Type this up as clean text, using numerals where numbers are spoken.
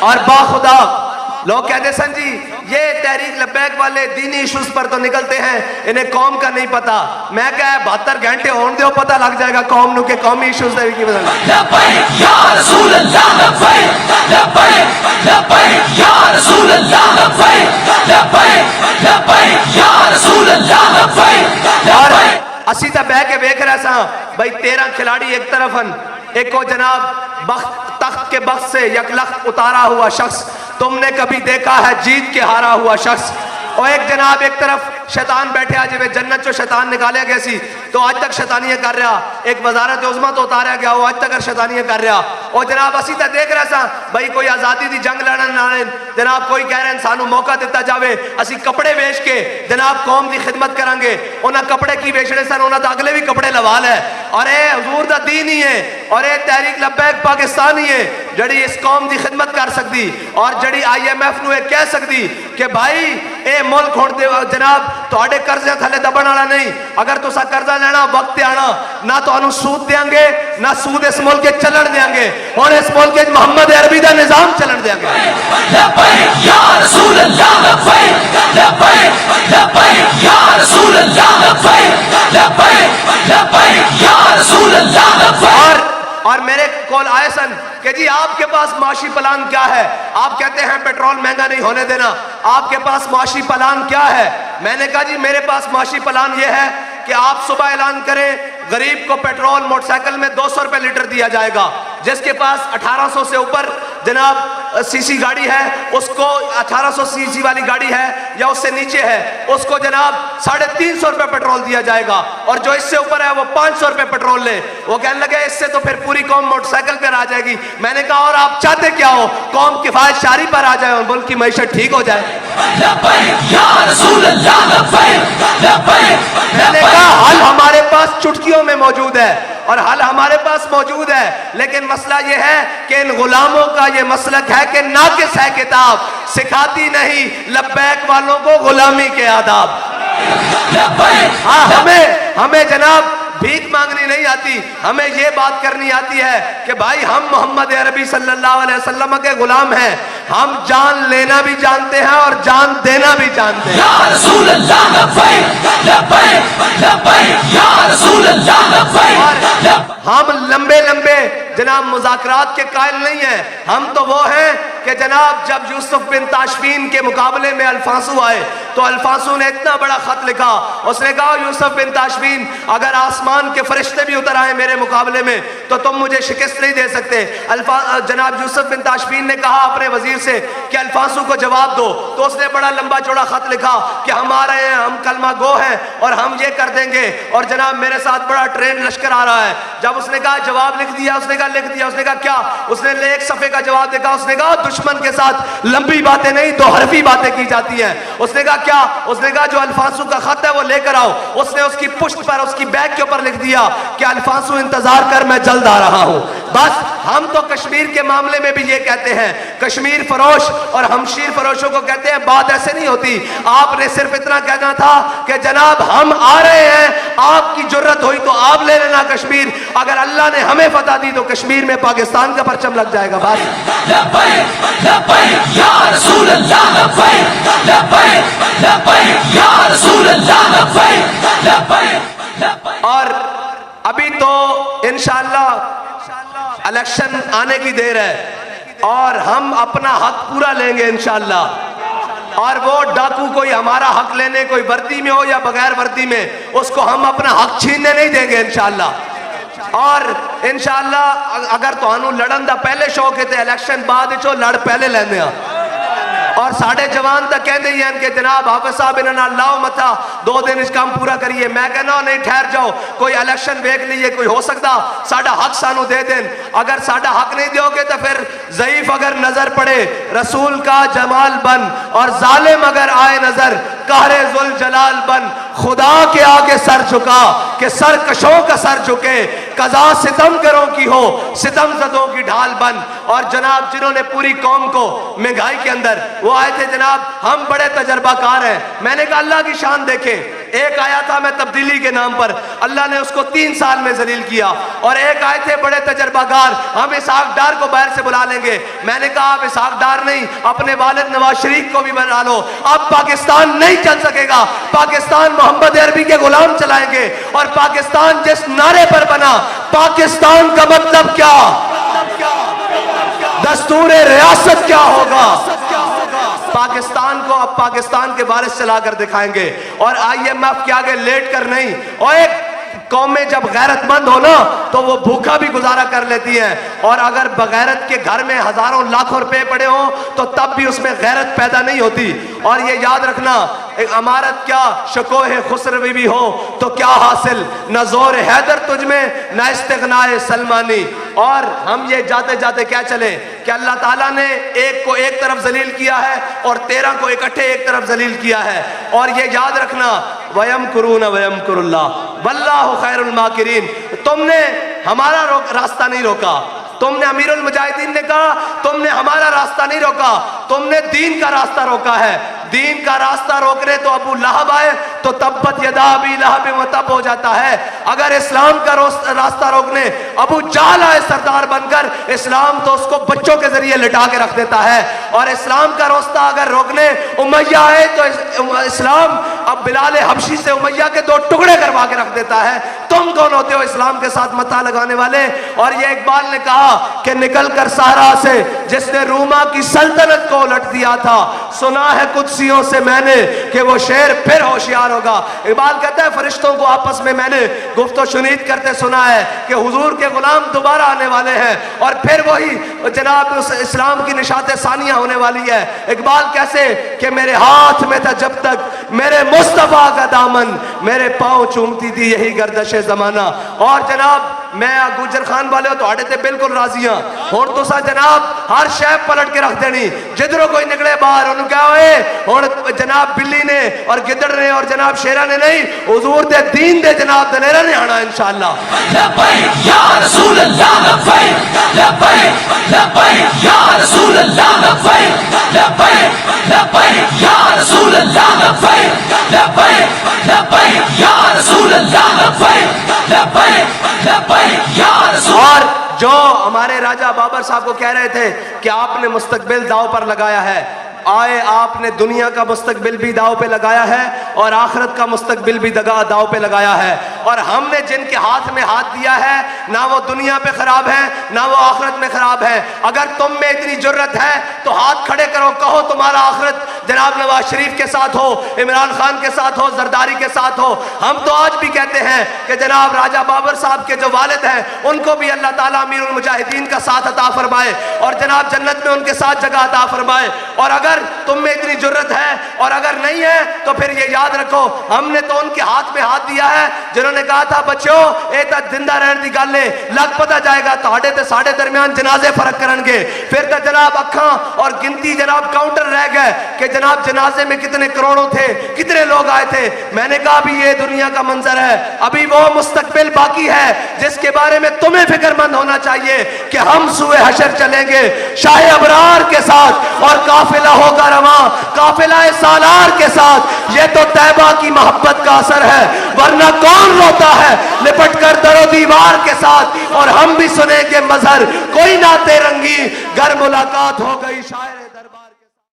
और बाखुदा लोग कहते सन जी ये तहरीक लब्बैक वाले दीनी इश्यूज पर तो निकलते हैं, इन्हें कौम का नहीं पता। मैं क्या 72 घंटे होने दो, पता लग जाएगा कौम नु के कौमी इश्यूज दे की बदल। और असी तो बह के वेख रहे सा भाई 13 खिलाड़ी एक तरफ हन, एक को जनाब तख्त के बख्त से यकलख उतारा हुआ शख्स, तुमने कभी देखा है जीत के हारा हुआ शख्स। और एक जनाब एक तरफ शैतान बैठे आज वे जन्नत चो शैतान निकाले गए सी तो आज तक शैतानियां कर रहा, एक वजारत उज़्मा तो उतारा गया वो आज तक शैतानियां कर रहा। और जनाब असी तो देख रहे सा भाई कोई आज़ादी दी जंग लड़न ना जनाब, कोई कह रहे हैं सानू मौका दिता जावे, असी कपड़े बेच के जनाब कौम की खिदमत करांगे। उन्हें कपड़े की बेचने सन, उन्हें तो अगले भी कपड़े लवा है। और ये हुजूर दा दीन ही है और ये तहरीक लब्बैक पाकिस्तान ही है जड़ी इस कौम की खिदमत कर सकती और जड़ी IMF नू कह सकती कि भाई ये मुल्क होने दे जनाब तुहाडे कर्जे थले दबण वाला नहीं। अगर तुसा कर्जा लेना वक्त आना ना तो सूद देंगे ना सूद इस मुल्क के चलन देंगे, और इस मुल्क के मोहम्मद अरबी का निजाम चलन देंगे। और मेरे कॉल आए सन कि जी आपके पास माशी प्लान क्या है? आप कहते हैं पेट्रोल महंगा नहीं होने देना, आपके पास माशी प्लान क्या है? मैंने कहा जी मेरे पास माशी प्लान ये है कि आप सुबह ऐलान करें गरीब को पेट्रोल मोटरसाइकिल में 200 रुपए लीटर दिया जाएगा, जिसके पास 1800 से ऊपर जनाब सीसी गाड़ी है उसको 1800 सीसी वाली गाड़ी है या उससे नीचे है उसको जनाब 350 रुपए पेट्रोल दिया जाएगा, और जो इससे ऊपर है वो 500 रुपए पेट्रोल ले। वो कहने लगे इससे तो फिर पूरी कौम मोटरसाइकिल पर आ जाएगी। मैंने कहा और आप चाहते क्या हो? कौम किफायत शारी पर आ जाए और मुल्क की मईशत ठीक हो जाए। मैंने कहा हल हमारे पास चुटकियों में मौजूद है और हल हमारे पास मौजूद है, लेकिन मसला यह है कि इन गुलामों का यह मसलक है कि नाकिस है किताब, सिखाती नहीं लब्बैक वालों को गुलामी के आदाब। हाँ हमें जनाब भीख मांगनी नहीं आती, हमें ये बात करनी आती है कि भाई हम मोहम्मद अरबी सल्लल्लाहु अलैहि वसल्लम के गुलाम हैं, हम जान लेना भी जानते हैं और जान देना भी जानते हैं। या रसूल अल्लाह हम लंबे लंबे जनाब मुज़ाकरात के कायल नहीं हैं, हम तो वो हैं कि जनाब जब यूसुफ बिन ताशफीन के मुकाबले में अल्फांसू आए तो अल्फांसू ने इतना बड़ा खत लिखा, उसने कहा यूसुफ बिन ताशफीन अगर आसमान के फरिश्ते भी उतर आए मेरे मुकाबले में तो तुम मुझे शिकस्त नहीं दे सकते। जनाब यूसुफ बिन ताशफीन ने कहा अपने वजीर से कि अल्फांसू को जवाब दो, तो उसने बड़ा लंबा चौड़ा खत लिखा कि हम आ रहे हैं, हम कलमा गो हैं और हम ये कर देंगे और जनाब मेरे साथ बड़ा ट्रेन लश्कर आ रहा है। जब उसने कहा जवाब लिख दिया, उसने कहा लिख दिया, उसने कहा क्या? उसने एक सफे का जवाब देखा, उसने कहा दुश्मन के साथ लंबी बातें नहीं दो हरफी बातें की जाती हैं। उसने कहा क्या? उसने कहा जो अल्फांसू का खत है वो लेकर आओ। उसने उसकी पुश्त पर उसकी बैग के ऊपर लिख दिया कि अल्फांसू इंतजार कर मैं जल्द आ रहा हूं। बस हम तो कश्मीर के मामले में भी ये कहते हैं, कश्मीर फरोश और हमशीर फरोशों को कहते हैं बात ऐसे नहीं होती। आपने सिर्फ इतना कहना था कि जनाब हम आ रहे हैं, आपकी जरूरत हुई तो आप ले लेना कश्मीर, अगर अल्लाह ने हमें फतह दी तो कश्मीर में पाकिस्तान का परचम लग जाएगा। बस और अभी तो इंशाअल्लाह इलेक्शन आने की देर है और हम अपना हक पूरा लेंगे इंशाअल्लाह, और वो डाकू कोई हमारा हक लेने कोई वर्दी में हो या बगैर वर्दी में उसको हम अपना हक छीनने नहीं देंगे इंशाअल्लाह। और इंशाअल्लाह अगर तुहानू लड़न दा पहले शौक है तो इलेक्शन बाद चो लड़ पहले लेंदे आ। और साढ़े जवान तक कहते ही हैं कि जनाब हाफिज साहब इन्होंने लाओ मथा 2 दिन इस काम पूरा करिए। मैं कहना नहीं ठहर जाओ, कोई इलेक्शन देख लीजिए, कोई हो सकता साडा हक सानू दे देन। अगर साडा हक नहीं दोगे तो फिर ज़ईफ अगर नजर पड़े रसूल का जमाल बन, और जालिम अगर आए नजर कहरे जुल जलाल बन। खुदा के आगे सर झुका कि सरकशों का सर झुके, कज़ा सितम करों की हो सितम ज़दों की ढाल बन। और जनाब जिन्होंने पूरी कौम को महंगाई के अंदर वो आए थे जनाब हम बड़े तजर्बाकार हैं। मैंने कहा अल्लाह की शान देखें, एक आया था मैं तब्दीली के नाम पर, अल्लाह ने उसको 3 साल में जलील किया। और एक आए थे बड़े तजर्बाकार, हम इसहाक डार को बाहर से बुला लेंगे। मैंने कहा आप इसहाक डार नहीं, अपने वालिद नवाज शरीफ को भी बना लो। अब पाकिस्तान नहीं चल सकेगा, पाकिस्तान मोहम्मद अरबी के गुलाम चलाएंगे। और पाकिस्तान जिस नारे पर बना, पाकिस्तान का मतलब क्या, दस्तूर रियासत क्या होगा, पाकिस्तान को अब पाकिस्तान के बारिश चलाकर दिखाएंगे। और IMF के आगे लेट कर नहीं। और एक कौमें जब गैरतमंद हो ना तो वो भूखा भी गुजारा कर लेती हैं। और अगर बगैरत के घर में हजारों लाखों रुपए पड़े हों तो तब भी उसमें गैरत पैदा नहीं होती। और ये याद रखना, एक अमारत क्या शकोह खुसरवी भी हो तो क्या हासिल, न जोर हैदर तुझ में न इस्तिग़नाए सलमानी। और हम ये जाते जाते क्या चले कि अल्लाह ताला ने एक को एक तरफ जलील किया है और 13 को इकट्ठे एक तरफ जलील किया है। और ये याद रखना, वयम कुरून वयम कुरुल्लाह वल्लाहु खैरुल माकिरीन। तुमने हमारा रास्ता नहीं रोका, तुमने अमीरुल मुजाहिदीन ने कहा तुमने हमारा रास्ता नहीं रोका, तुमने दीन का रास्ता रोका है। दीन का रास्ता रोक रहे तो अबू लहब आए तो तब्बत यदा अबी लहब व तब हो जाता है। अगर इस्लाम का रास्ता रोकने अबू जहल आए सरदार बनकर, इस्लाम तो उसको बच्चों के जरिए लिटा के रख देता है। और इस्लाम का रास्ता अगर रोकने उमैया आए तो इस्लाम अब बिलाल हबशी से उमैया के 2 टुकड़े करवा के रख देता है। तुम कौन होते हो इस्लाम के साथ मता लगाने वाले। और ये इकबाल ने कहा कि निकल कर सहरा से जिसने रूमा की सल्तनत को उलट दिया था, सुना है कुदसियों से मैंने कि वो शेर फिर होशियार होगा। इकबाल कहता है फरिश्तों को आपस में मैंने गुफ्तो शुनीद करते सुना है कि हुजूर के गुलाम दोबारा आने वाले हैं और फिर वही जनाब उस इस्लाम की निशाते सानिया होने वाली है। इकबाल कैसे कि मेरे हाथ में था जब तक मेरे मुस्तफा का दामन, मेरे पांव चूमती थी यही गर्दशे जमाना। और जनाब मैं गुजर खान वाले हो तो ते बिल्कुल राजी हाँ। हुण तुसा जनाब हर शय पलट के रख देनी, जिधरों कोई निकले बाहर उन्होंने क्या होए हुण जनाब बिल्ली ने और गिदड़ ने और जनाब शेरा ने नहीं, हुजूर दे दीन दे जनाब दलेरा ने आना इंशाअल्लाह। लब्बैक या रसूल अल्लाह, लब्बैक लब्बैक लब्बैक या रसूल अल्लाह, लब्बैक लब्बैक लब्बैक या रसूल अल्लाह, लब्बैक लब्बैक लब्बैक या रसूल अल्लाह, लब्बैक लब्बैक लब्बैक या रसूल। और जो हमारे राजा बाबर साहब को कह रहे थे कि आपने मुस्तकबिल दाव पर लगाया है, आए आपने दुनिया का मुस्तकबिल भी दाव पे लगाया है और आखिरत का मुस्तकबिल भी दाव पे लगाया है। और हमने जिनके हाथ में हाथ दिया है ना वो दुनिया पे खराब है ना वो आखिरत में खराब है। अगर तुम में इतनी जुर्रत है तो हाथ खड़े करो, कहो तुम्हारा आखिरत जनाब नवाज शरीफ के साथ हो, इमरान खान के साथ हो, जरदारी के साथ हो। हम तो आज भी कहते हैं कि जनाब राजा बाबर साहब के जो वालिद हैं उनको भी अल्लाह ताला अमीरुल मुजाहिदीन का साथ अता फरमाए और जनाब जन्नत में उनके साथ जगह अता फरमाए। और अगर तुम में इतनी जुर्रत है और अगर नहीं है तो फिर ये याद रखो, हमने तो उनके हाथ में हाथ दिया है जिन्होंने कहा था बच्चों ए ता जिंदा रहने की गल है, लग पता जाएगा तुहाडे ते साडे दरमियान जनाजे फर्क करनगे। फिर तो जनाब अखा और गिनती जनाब काउंटर रह गए कि जनाब जनाजे में कितने करोड़ों थे, कितने लोग आए थे। मैंने कहा अभी ये दुनिया का मंजर है, अभी वो मुस्तकबिल बाकी है जिसके बारे में तुम्हें फिक्रमंद होना चाहिए कि हम सुए हशर चलेंगे शाह अबरार के साथ और काफिला होगा रवा काफिला सालार के साथ। ये तो तैबा की मोहब्बत का असर है, वरना कौन रोता है लिपट कर दरो दीवार के साथ। और हम भी सुनेंगे मजहर कोई नाते रंगी, घर मुलाकात हो गई शायर।